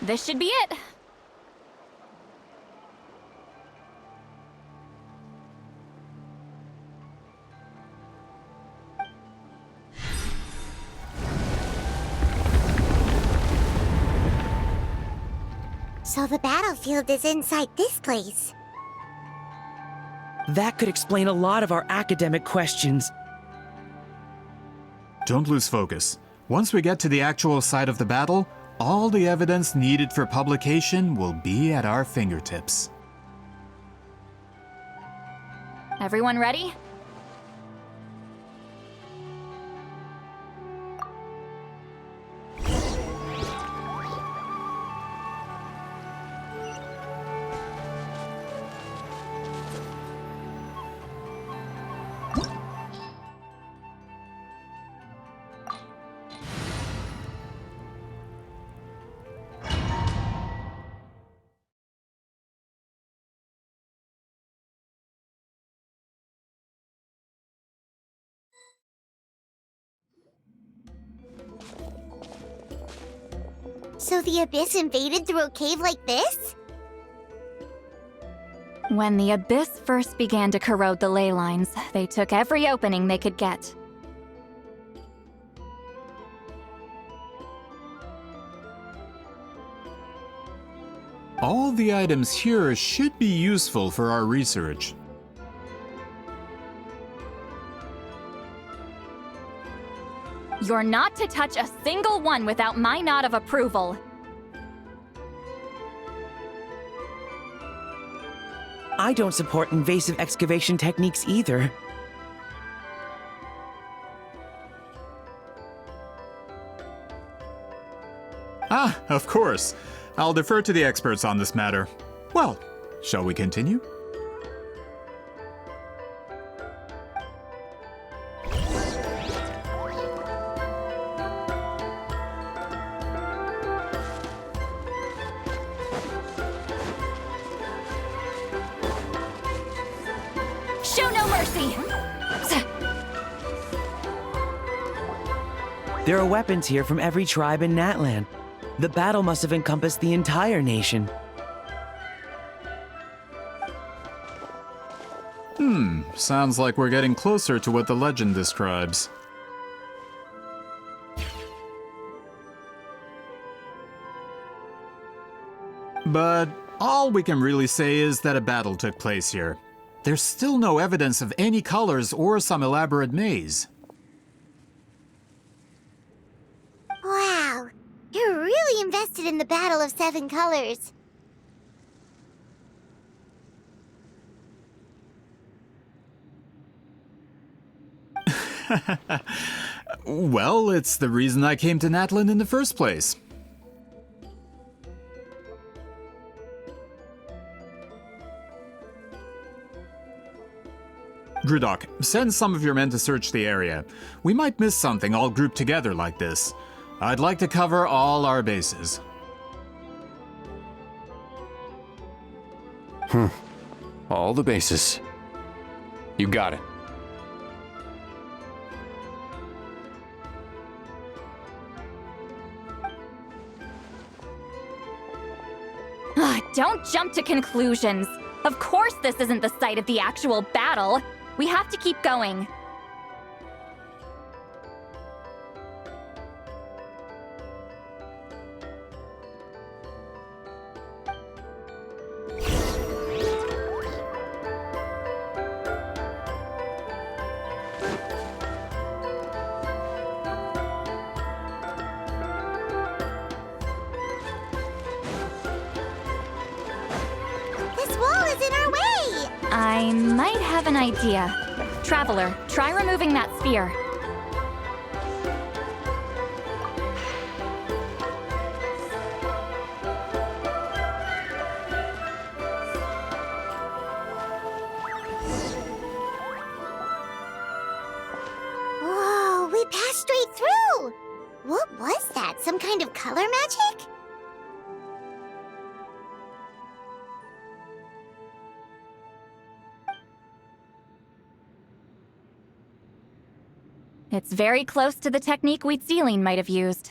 This should be it. So the battlefield is inside this place. That could explain a lot of our academic questions. Don't lose focus. Once we get to the actual site of the battle, all the evidence needed for publication will be at our fingertips. Everyone ready? So the Abyss invaded through a cave like this? When the Abyss first began to corrode the ley lines, they took every opening they could get. All the items here should be useful for our research. You're not to touch a single one without my nod of approval. I don't support invasive excavation techniques either. Ah, of course. I'll defer to the experts on this matter. Well, shall we continue? Show no mercy! There are weapons here from every tribe in Natlan. The battle must have encompassed the entire nation. Sounds like we're getting closer to what the legend describes. But all we can really say is that a battle took place here. There's still no evidence of any colors or some elaborate maze. Wow, you're really invested in the Battle of Seven Colors. Well, it's the reason I came to Natlan in the first place. Gridok, send some of your men to search the area. We might miss something all grouped together like this. I'd like to cover all our bases. All the bases. You got it. Don't jump to conclusions. Of course this isn't the site of the actual battle. We have to keep going. This wall is in our way! I might have an idea. Traveler, try removing that sphere. Whoa, we passed straight through! What was that? Some kind of color magic? It's very close to the technique Wheatsealing might have used.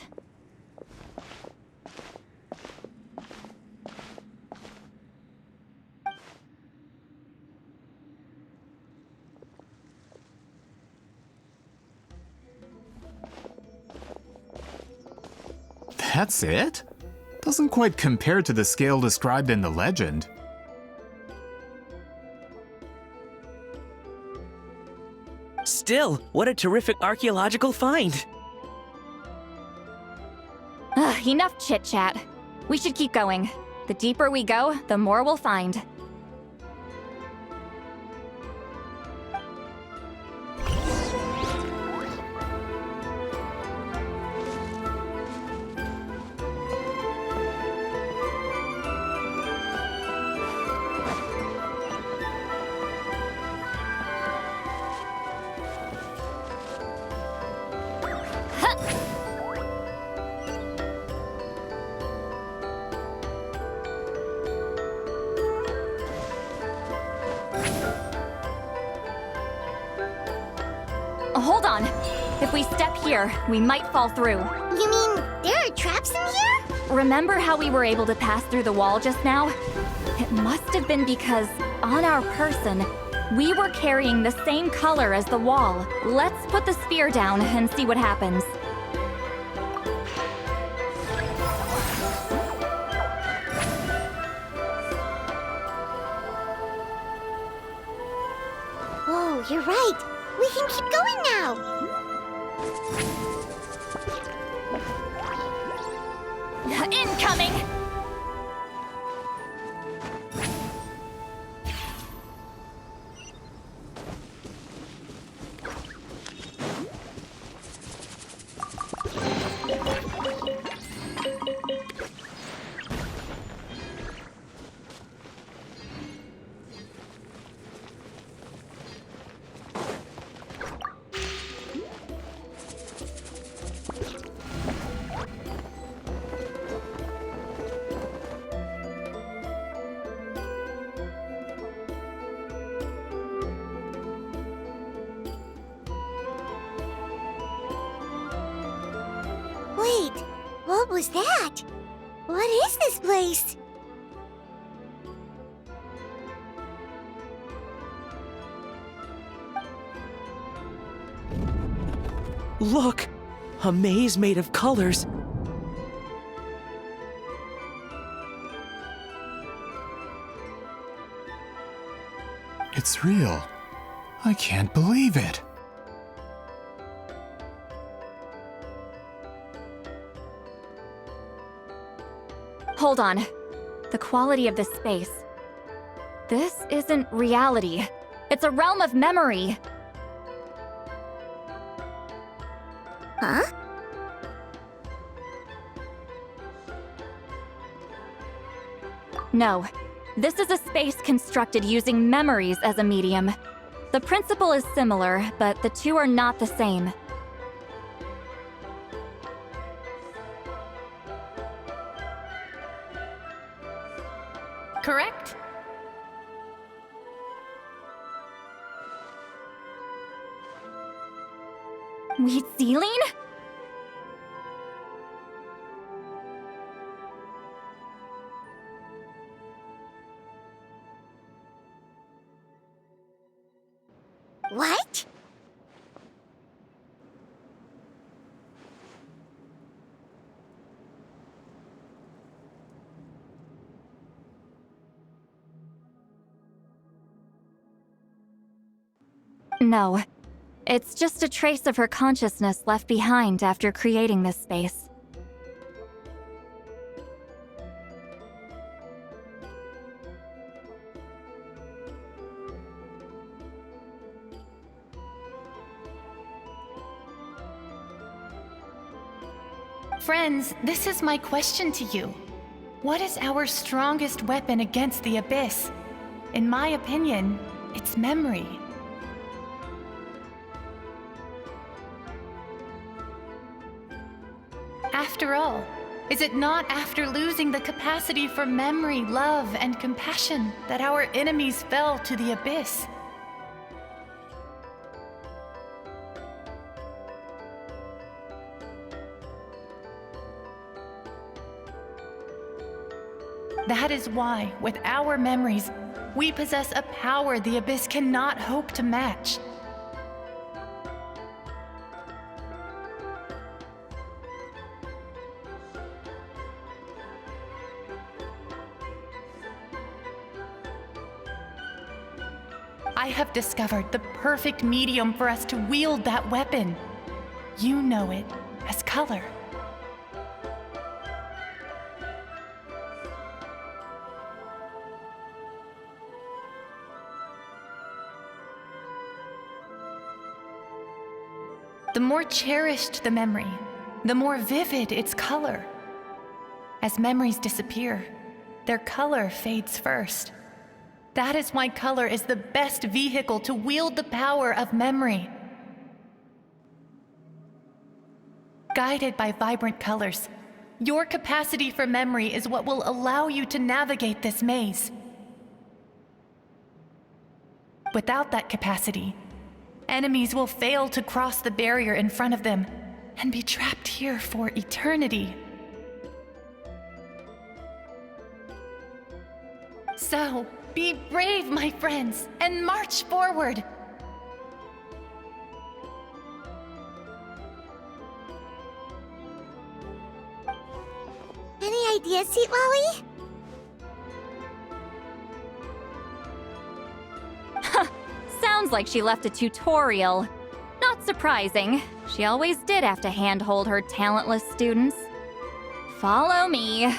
That's it? Doesn't quite compare to the scale described in the legend. Still, what a terrific archaeological find! Enough chit-chat. We should keep going. The deeper we go, the more we'll find. Hold on. If we step here, we might fall through. You mean there are traps in here? Remember how we were able to pass through the wall just now? It must have been because, on our person, we were carrying the same color as the wall. Let's put the sphere down and see what happens. Whoa, you're right. We can keep going now. Incoming! Wait, what was that? What is this place? Look! A maze made of colors. It's real. I can't believe it. Hold on. The quality of this space. This isn't reality. It's a realm of memory. Huh? No. This is a space constructed using memories as a medium. The principle is similar, but the two are not the same. Correct? Wheat ceiling? What? No. It's just a trace of her consciousness left behind after creating this space. Friends, this is my question to you. What is our strongest weapon against the abyss? In my opinion, it's memory. After all, is it not after losing the capacity for memory, love, and compassion that our enemies fell to the abyss? That is why, with our memories, we possess a power the abyss cannot hope to match. I have discovered the perfect medium for us to wield that weapon. You know it as color. The more cherished the memory, the more vivid its color. As memories disappear, their color fades first. That is why color is the best vehicle to wield the power of memory. Guided by vibrant colors, your capacity for memory is what will allow you to navigate this maze. Without that capacity, enemies will fail to cross the barrier in front of them and be trapped here for eternity. So, be brave, my friends, and march forward. Any ideas, Sweet Lolly? Sounds like she left a tutorial. Not surprising. She always did have to handhold her talentless students. Follow me.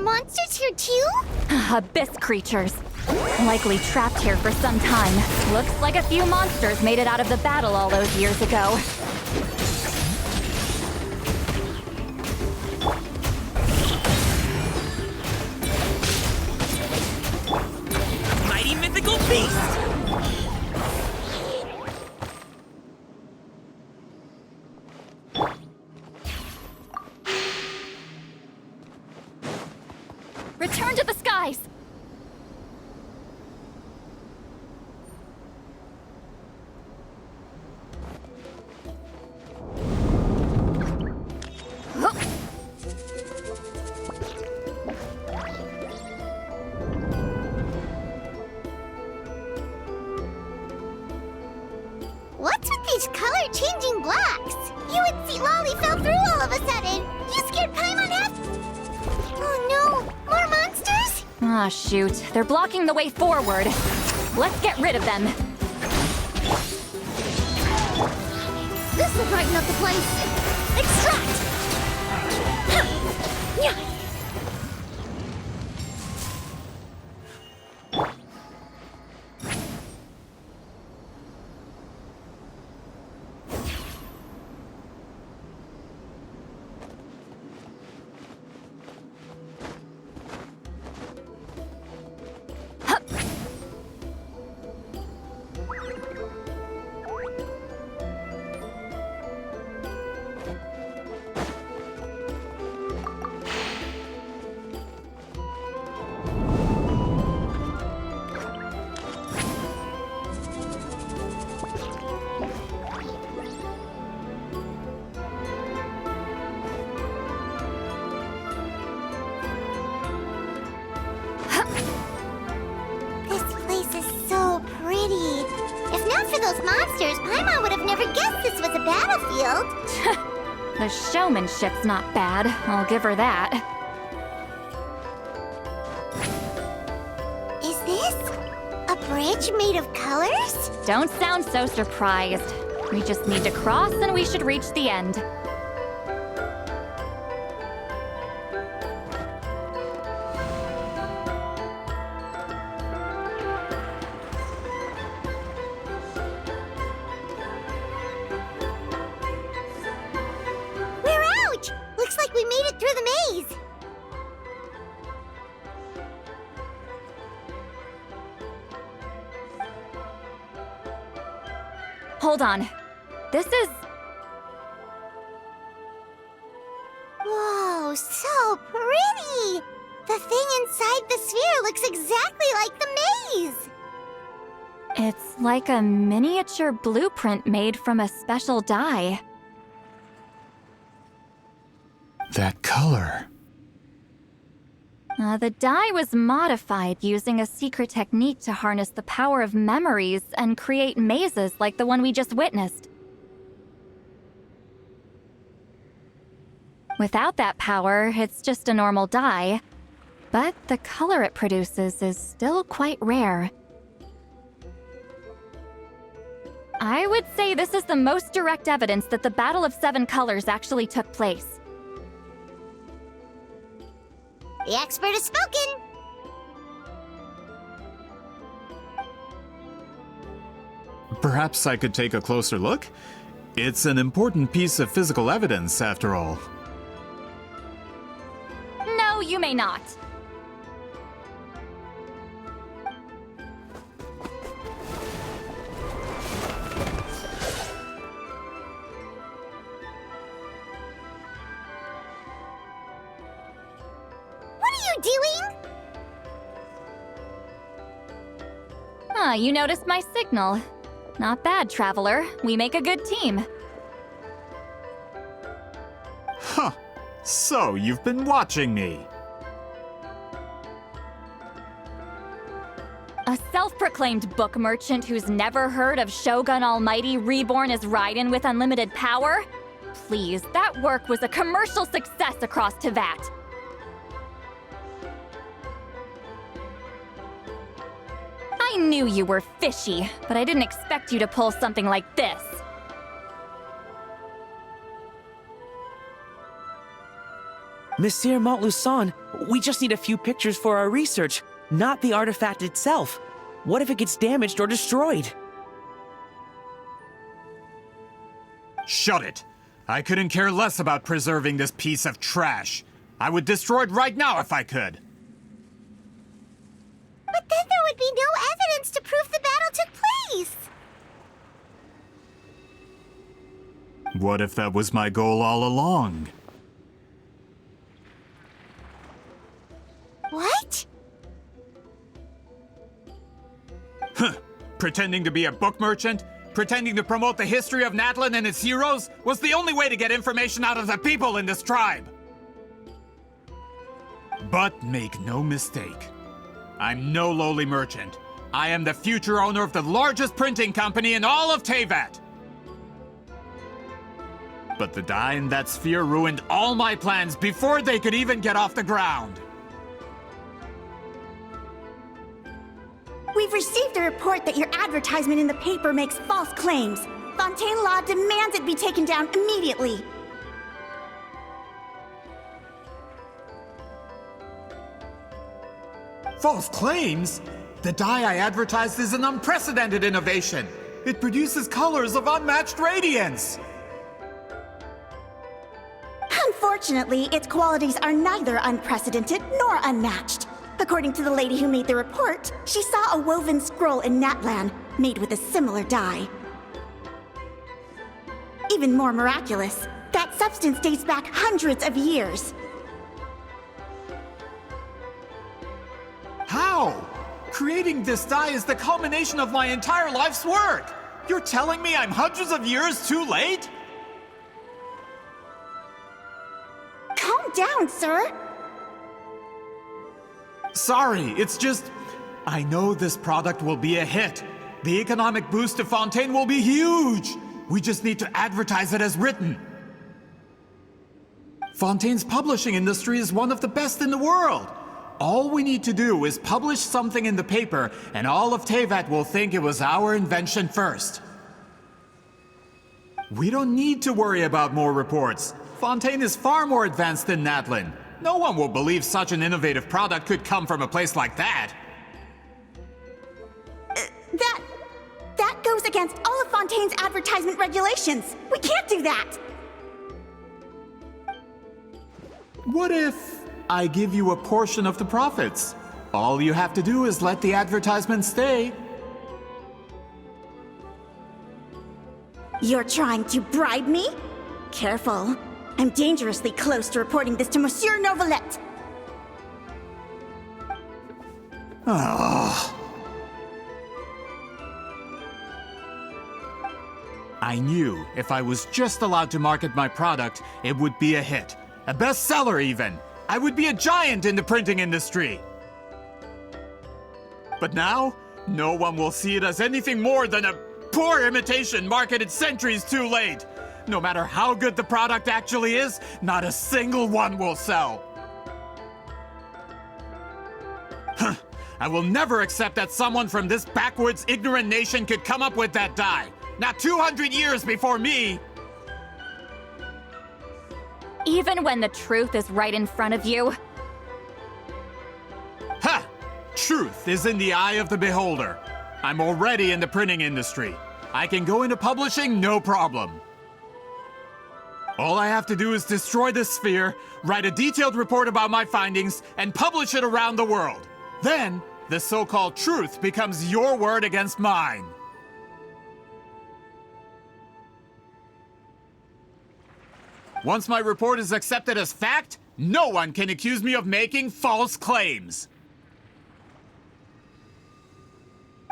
Monsters here too? Abyss creatures. Likely trapped here for some time. Looks like a few monsters made it out of the battle all those years ago. Mighty mythical beast! Return to the skies! What's with these color-changing blocks? You and Sweet Lolly fell through all of a sudden. You scared Paimon half. Oh no, more monsters? Ah, shoot. They're blocking the way forward. Let's get rid of them. This will brighten up the place. Extract! Yeah. Those monsters, Paimon would have never guessed this was a battlefield. The showmanship's not bad, I'll give her that. Is this a bridge made of colors? Don't sound so surprised. We just need to cross and we should reach the end. Hold on. This is... Whoa, so pretty! The thing inside the sphere looks exactly like the maze! It's like a miniature blueprint made from a special dye. That color. The dye was modified using a secret technique to harness the power of memories and create mazes like the one we just witnessed. Without that power, it's just a normal dye, but the color it produces is still quite rare. I would say this is the most direct evidence that the Battle of Seven Colors actually took place. The expert has spoken! Perhaps I could take a closer look? It's an important piece of physical evidence, after all. No, you may not. What are you doing? Ah, you noticed my signal. Not bad, Traveler. We make a good team. Huh. So, you've been watching me. A self-proclaimed book merchant who's never heard of Shogun Almighty reborn as Raiden with unlimited power? Please, that work was a commercial success across Teyvat. I knew you were fishy, but I didn't expect you to pull something like this. Monsieur Montluçon, we just need a few pictures for our research, not the artifact itself. What if it gets damaged or destroyed? Shut it! I couldn't care less about preserving this piece of trash. I would destroy it right now if I could. But then there would be no evidence to prove the battle took place! What if that was my goal all along? What? Huh. Pretending to be a book merchant? Pretending to promote the history of Natlan and its heroes was the only way to get information out of the people in this tribe! But make no mistake. I'm no lowly merchant. I am the future owner of the largest printing company in all of Teyvat. But the dye in that sphere ruined all my plans before they could even get off the ground. We've received a report that your advertisement in the paper makes false claims. Fontaine Law demands it be taken down immediately. False claims? The dye I advertised is an unprecedented innovation. It produces colors of unmatched radiance. Unfortunately, its qualities are neither unprecedented nor unmatched. According to the lady who made the report, she saw a woven scroll in Natlan made with a similar dye. Even more miraculous, that substance dates back hundreds of years. How? Creating this dye is the culmination of my entire life's work. You're telling me I'm hundreds of years too late? Calm down, sir. Sorry, it's just... I know this product will be a hit. The economic boost to Fontaine will be huge. We just need to advertise it as written. Fontaine's publishing industry is one of the best in the world. All we need to do is publish something in the paper, and all of Teyvat will think it was our invention first. We don't need to worry about more reports. Fontaine is far more advanced than Natlan. No one will believe such an innovative product could come from a place like that. That goes against all of Fontaine's advertisement regulations. We can't do that. What if I give you a portion of the profits? All you have to do is let the advertisement stay. You're trying to bribe me? Careful. I'm dangerously close to reporting this to Monsieur Novelette. I knew if I was just allowed to market my product, it would be a hit. A bestseller even. I would be a giant in the printing industry. But now, no one will see it as anything more than a poor imitation marketed centuries too late. No matter how good the product actually is, not a single one will sell. I will never accept that someone from this backwoods, ignorant nation could come up with that dye. Not 200 years before me! Even when the truth is right in front of you? Ha! Truth is in the eye of the beholder. I'm already in the printing industry. I can go into publishing, no problem. All I have to do is destroy this sphere, write a detailed report about my findings, and publish it around the world. Then, the so-called truth becomes your word against mine. Once my report is accepted as fact, no one can accuse me of making false claims.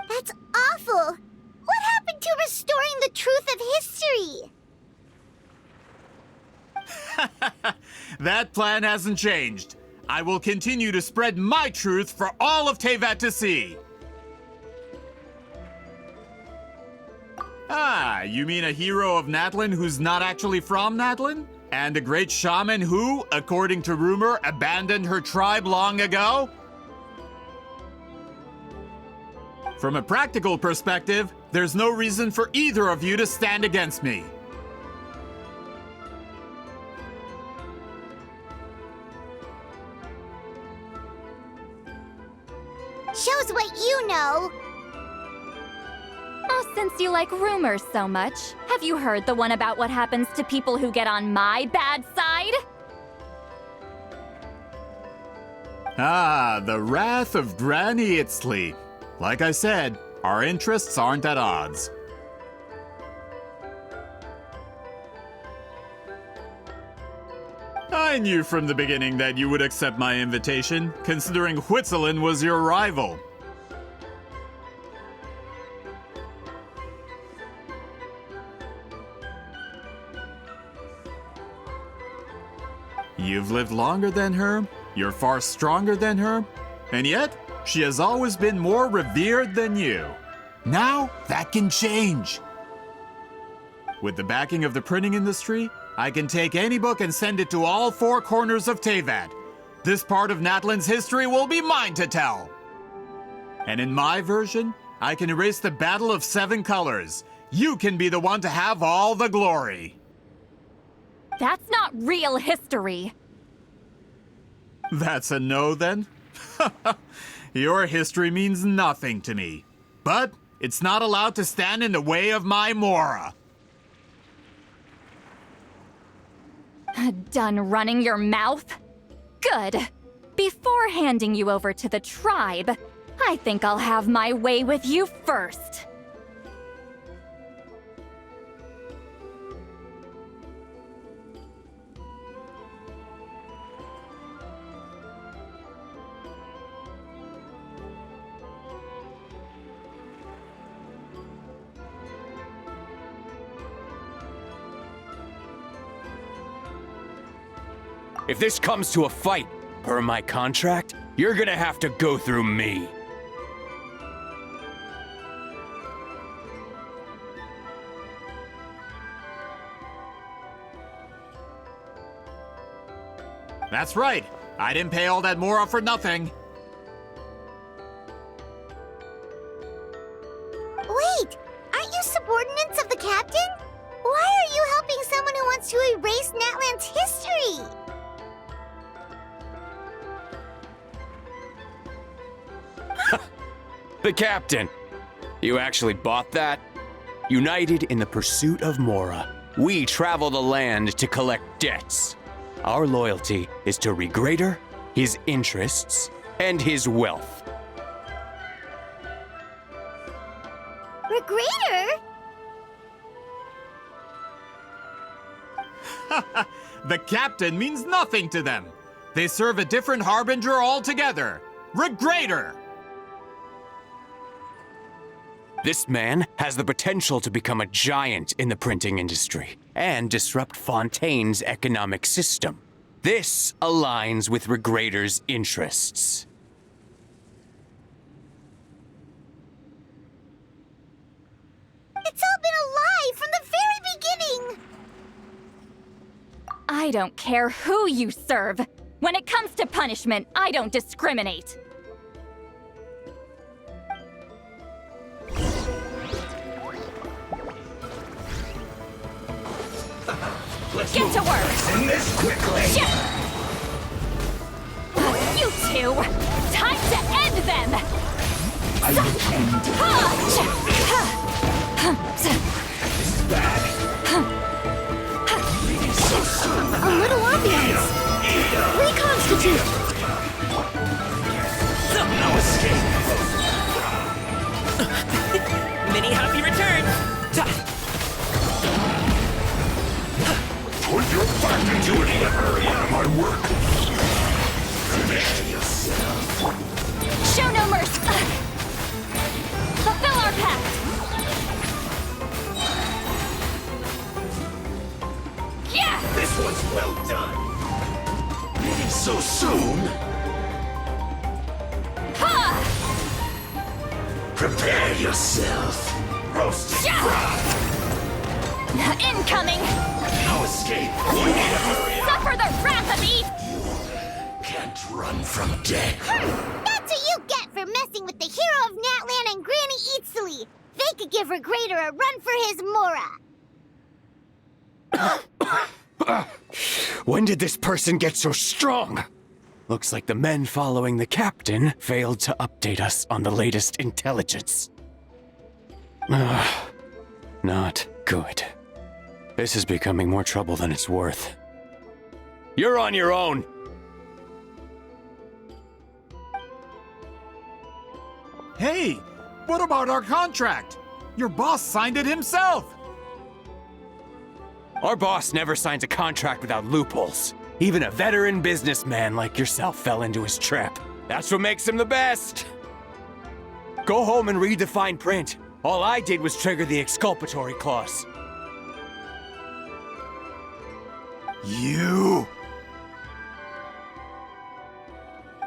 That's awful! What happened to restoring the truth of history? That plan hasn't changed. I will continue to spread my truth for all of Tevat to see. Ah, you mean a hero of Natlin who's not actually from Natlin? And a great shaman who, according to rumor, abandoned her tribe long ago? From a practical perspective, there's no reason for either of you to stand against me. Shows what you know. Oh, since you like rumors so much, have you heard the one about what happens to people who get on my bad side? Ah, the wrath of Granny Itzley. Like I said, our interests aren't at odds. I knew from the beginning that you would accept my invitation, considering Whitzelin was your rival. You've lived longer than her, you're far stronger than her, and yet, she has always been more revered than you. Now, that can change. With the backing of the printing industry, I can take any book and send it to all four corners of Tevat. This part of Natlin's history will be mine to tell. And in my version, I can erase the Battle of Seven Colors. You can be the one to have all the glory. That's not real history. That's a no, then? Your history means nothing to me. But it's not allowed to stand in the way of my Mora. Done running your mouth? Good. Before handing you over to the tribe, I think I'll have my way with you first. If this comes to a fight, per my contract, you're gonna have to go through me. That's right. I didn't pay all that Mora for nothing. Wait, aren't you subordinates of the captain? Why are you helping someone who wants to erase Natlan's history? The captain! You actually bought that? United in the pursuit of Mora, we travel the land to collect debts. Our loyalty is to Regreater, his interests, and his wealth. Regreater? The captain means nothing to them. They serve a different harbinger altogether. Regrader! This man has the potential to become a giant in the printing industry and disrupt Fontaine's economic system. This aligns with Regrader's interests. It's all been a lie from the very beginning! I don't care who you serve. When it comes to punishment, I don't discriminate. Get to work! This quickly! You two! Time to end them! I intend to. This is bad. So soon. A little ambiance! Reconstitute! No escape. Mini happy return! Put your back into it. My work. Prepare yourself. Show no mercy! Fulfill our pact! Yeah! This one's well done. So soon. Ha! Prepare yourself. Roasted Yeah. fried. Incoming! No escape. We need to hurry up. Suffer the wrath of Eve! Can't run from death. That's what you get for messing with the hero of Natlan and Granny Eatsley! They could give Regrader a run for his Mora! When did this person get so strong? Looks like the men following the captain failed to update us on the latest intelligence. Not good. This is becoming more trouble than it's worth. You're on your own! Hey, what about our contract? Your boss signed it himself. Our boss never signs a contract without loopholes. Even a veteran businessman like yourself fell into his trap. That's what makes him the best. Go home and read the fine print. All I did was trigger the exculpatory clause. You...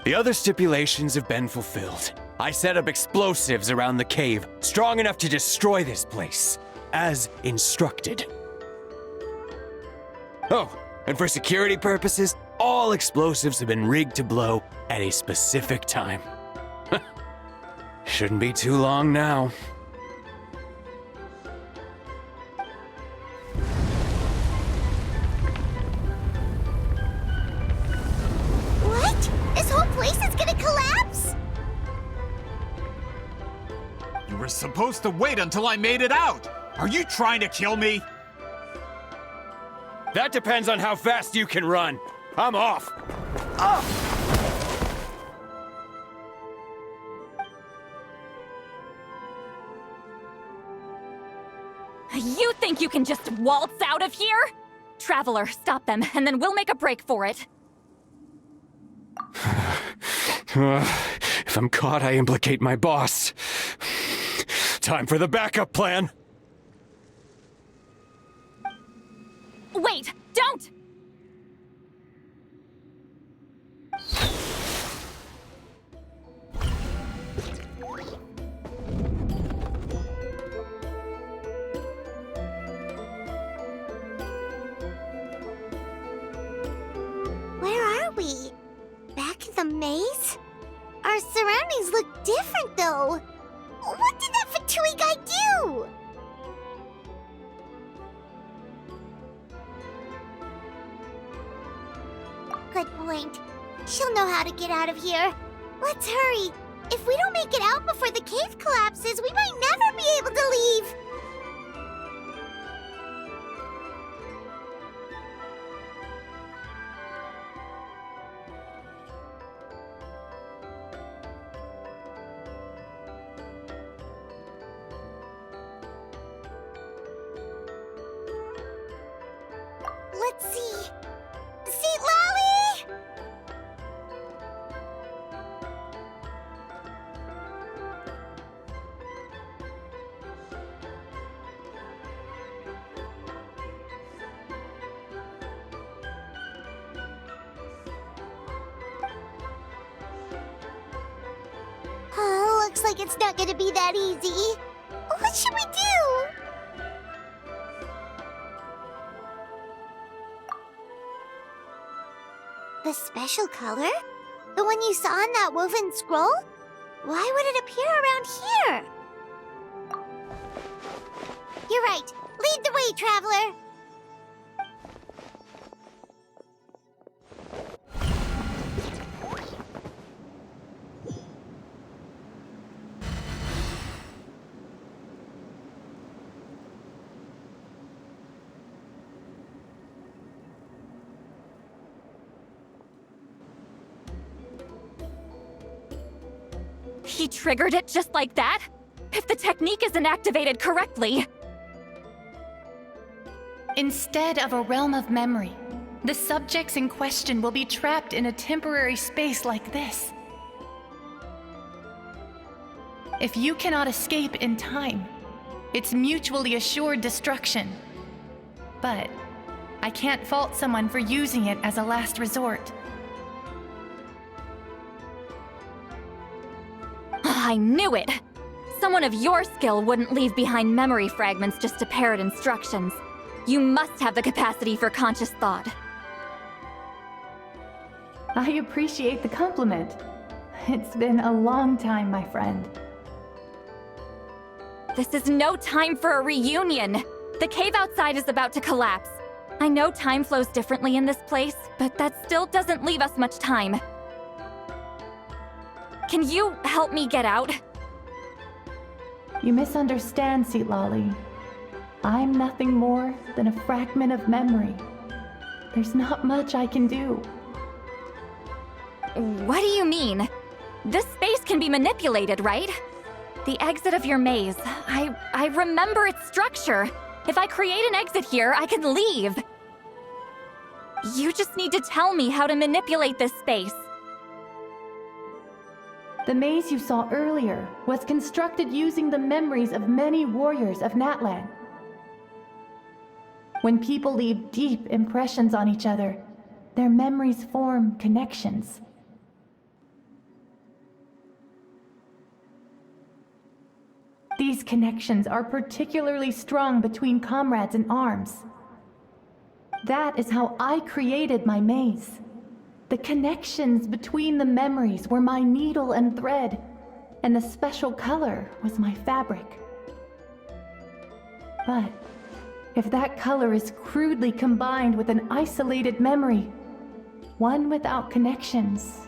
The other stipulations have been fulfilled. I set up explosives around the cave, strong enough to destroy this place, as instructed. Oh, and for security purposes, all explosives have been rigged to blow at a specific time. Shouldn't be too long now. What? This whole place is gonna collapse? You were supposed to wait until I made it out. Are you trying to kill me? That depends on how fast you can run. I'm off. You think you can just waltz out of here? Traveler, stop them, and then we'll make a break for it. If I'm caught, I implicate my boss. Time for the backup plan. Wait, don't! Where are we? Back in the maze? Our surroundings look different, though. What did that Fatui guy do? Good point. She'll know how to get out of here. Let's hurry. If we don't make it out before the cave collapses, we might never be able to leave. Let's see. Seat Lolly! Oh, looks like it's not gonna be that easy. What should we do? The special color? The one you saw in that woven scroll? Why would it appear around here? You're right. Lead the way, traveler. He triggered it just like that? If the technique isn't activated correctly. Instead of a realm of memory, the subjects in question will be trapped in a temporary space like this. If you cannot escape in time, it's mutually assured destruction. But I can't fault someone for using it as a last resort. I knew it! Someone of your skill wouldn't leave behind memory fragments just to parrot instructions. You must have the capacity for conscious thought. I appreciate the compliment. It's been a long time, my friend. This is no time for a reunion! The cave outside is about to collapse. I know time flows differently in this place, but that still doesn't leave us much time. Can you help me get out? You misunderstand, Seat Lolly. I'm nothing more than a fragment of memory. There's not much I can do. What do you mean? This space can be manipulated, right? The exit of your maze. I remember its structure. If I create an exit here, I can leave. You just need to tell me how to manipulate this space. The maze you saw earlier was constructed using the memories of many warriors of Natlan. When people leave deep impressions on each other, their memories form connections. These connections are particularly strong between comrades in arms. That is how I created my maze. The connections between the memories were my needle and thread, and the special color was my fabric. But if that color is crudely combined with an isolated memory, one without connections,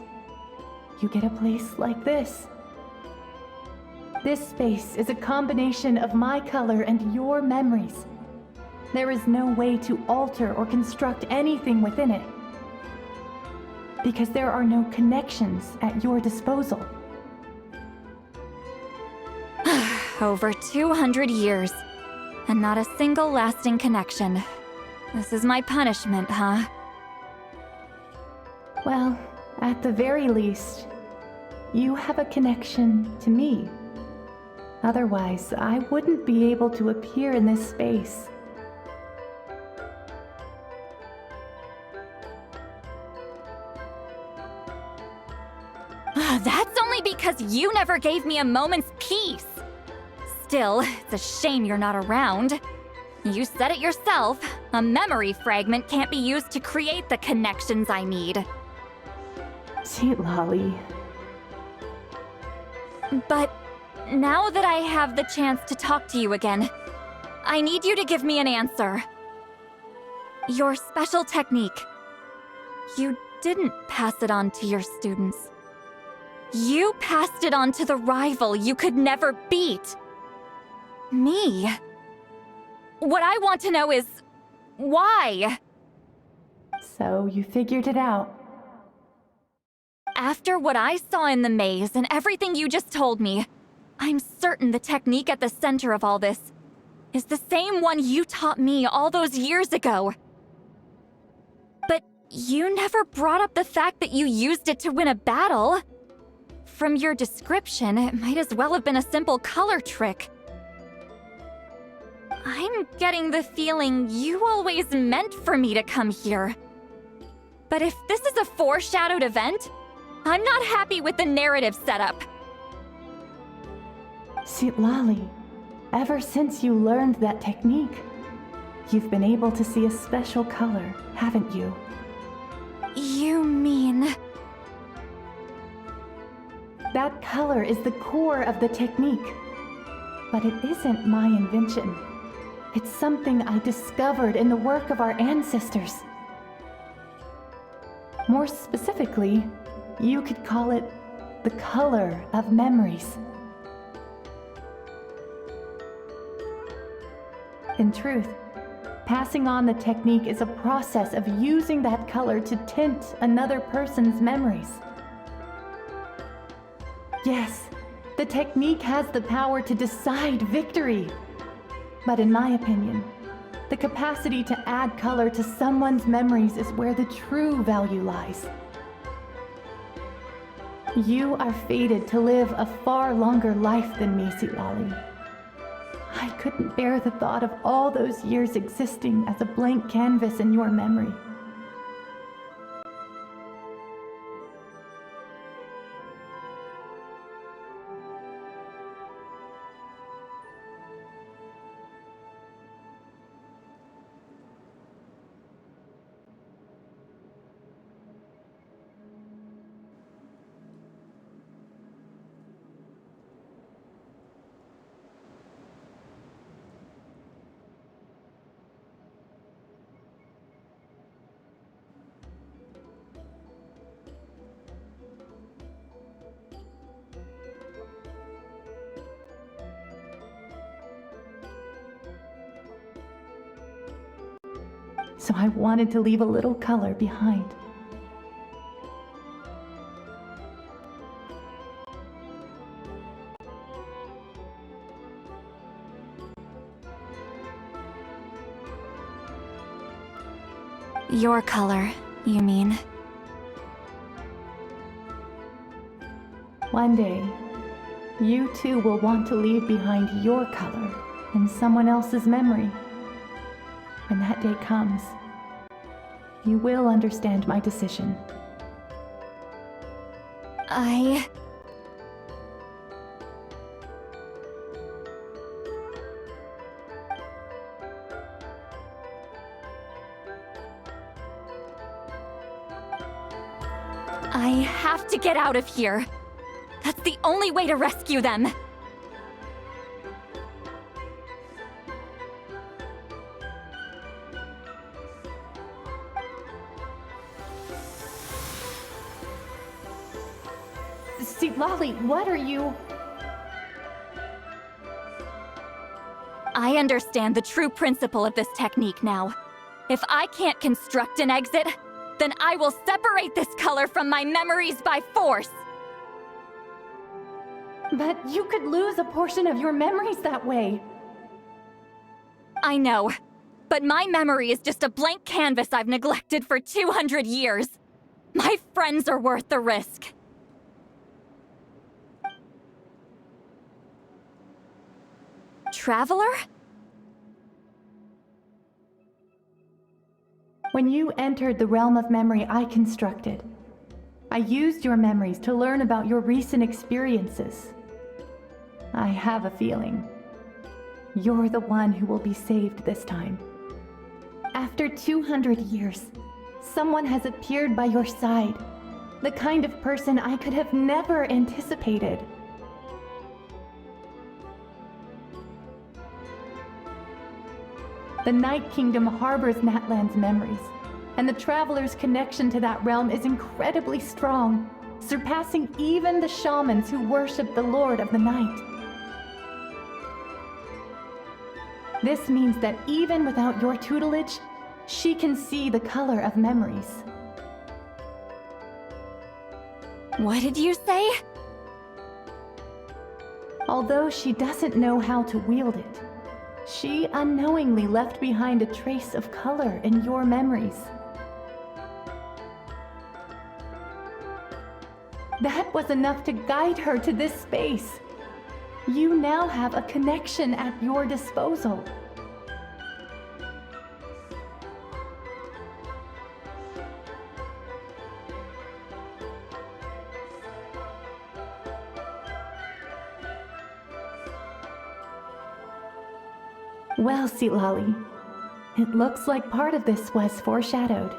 you get a place like this. This space is a combination of my color and your memories. There is no way to alter or construct anything within it, because there are no connections at your disposal. Over 200 years, and not a single lasting connection. This is my punishment, huh? Well, at the very least, you have a connection to me. Otherwise, I wouldn't be able to appear in this space. That's only because you never gave me a moment's peace. Still, it's a shame you're not around. You said it yourself. A memory fragment can't be used to create the connections I need. Seat Lolly. But now that I have the chance to talk to you again, I need you to give me an answer. Your special technique. You didn't pass it on to your students. You passed it on to the rival you could never beat. Me. What I want to know is, why? So you figured it out. After what I saw in the maze and everything you just told me, I'm certain the technique at the center of all this is the same one you taught me all those years ago. You never brought up the fact that you used it to win a battle. From your description, it might as well have been a simple color trick. I'm getting the feeling you always meant for me to come here. But if this is a foreshadowed event, I'm not happy with the narrative setup. Citlali, ever since you learned that technique, you've been able to see a special color, haven't you? You mean... That color is the core of the technique. But it isn't my invention. It's something I discovered in the work of our ancestors. More specifically, you could call it the color of memories. In truth, passing on the technique is a process of using that color to tint another person's memories. Yes, the technique has the power to decide victory. But in my opinion, the capacity to add color to someone's memories is where the true value lies. You are fated to live a far longer life than me, Citlali. I couldn't bear the thought of all those years existing as a blank canvas in your memory. So I wanted to leave a little color behind. Your color, you mean? One day, you too will want to leave behind your color in someone else's memory. When that day comes, you will understand my decision. I have to get out of here. That's the only way to rescue them. Citlali, what are you? I understand the true principle of this technique now. If I can't construct an exit, then I will separate this color from my memories by force. But you could lose a portion of your memories that way. I know, but my memory is just a blank canvas I've neglected for 200 years. My friends are worth the risk. Traveler? When you entered the realm of memory I constructed, I used your memories to learn about your recent experiences. I have a feeling you're the one who will be saved this time. After 200 years, someone has appeared by your side, the kind of person I could have never anticipated. The Night Kingdom harbors Natlan's memories, and the Traveler's connection to that realm is incredibly strong, surpassing even the shamans who worship the Lord of the Night. This means that even without your tutelage, she can see the color of memories. What did you say? Although she doesn't know how to wield it, she unknowingly left behind a trace of color in your memories. That was enough to guide her to this space. You now have a connection at your disposal. Well, Silali, it looks like part of this was foreshadowed,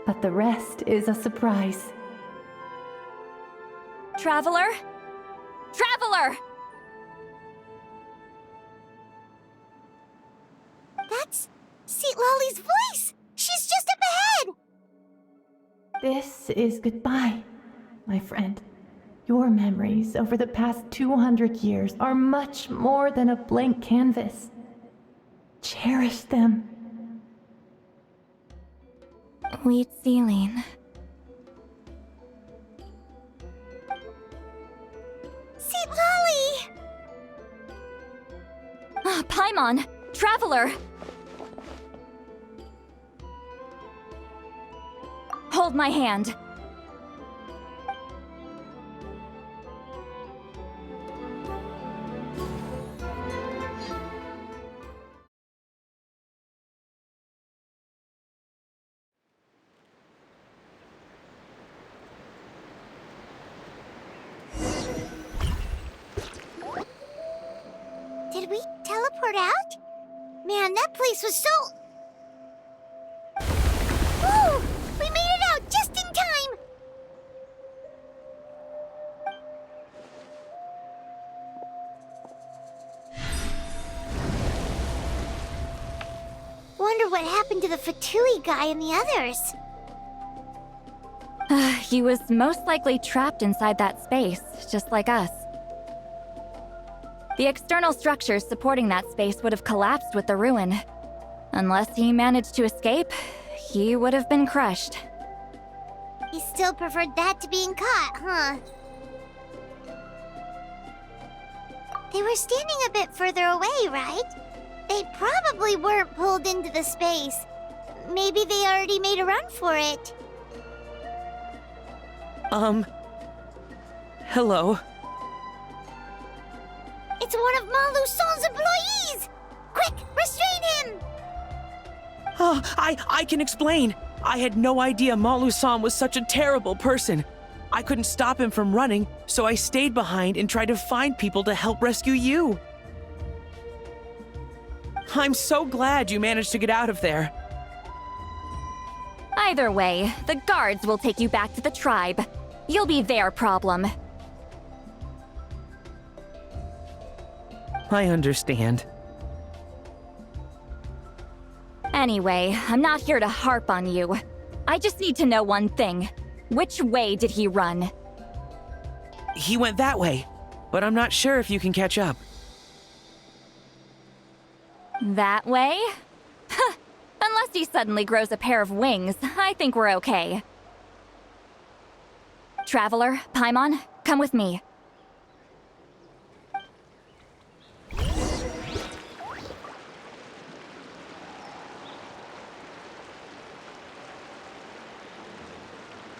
but the rest is a surprise. Traveler? Traveler! That's Lolly's voice! She's just up ahead! This is goodbye, my friend. Your memories over the past 200 years are much more than a blank canvas. Cherish them. Wheat ceiling. Lolly! Paimon! Traveler! Hold my hand. Did we teleport out? Man, that place was so... Woo! We made it out just in time! Wonder what happened to the Fatui guy and the others. He was most likely trapped inside that space, just like us. The external structures supporting that space would have collapsed with the ruin. Unless he managed to escape, he would have been crushed. He still preferred that to being caught, huh? They were standing a bit further away, right? They probably weren't pulled into the space. Maybe they already made a run for it. Hello. It's one of Malu Son's employees! Quick, restrain him! Oh, I can explain. I had no idea Malu-san was such a terrible person. I couldn't stop him from running, so I stayed behind and tried to find people to help rescue you. I'm so glad you managed to get out of there. Either way, the guards will take you back to the tribe. You'll be their problem. I understand. Anyway, I'm not here to harp on you. I just need to know one thing. Which way did he run? He went that way, but I'm not sure if you can catch up. That way? Unless he suddenly grows a pair of wings, I think we're okay. Traveler, Paimon, come with me.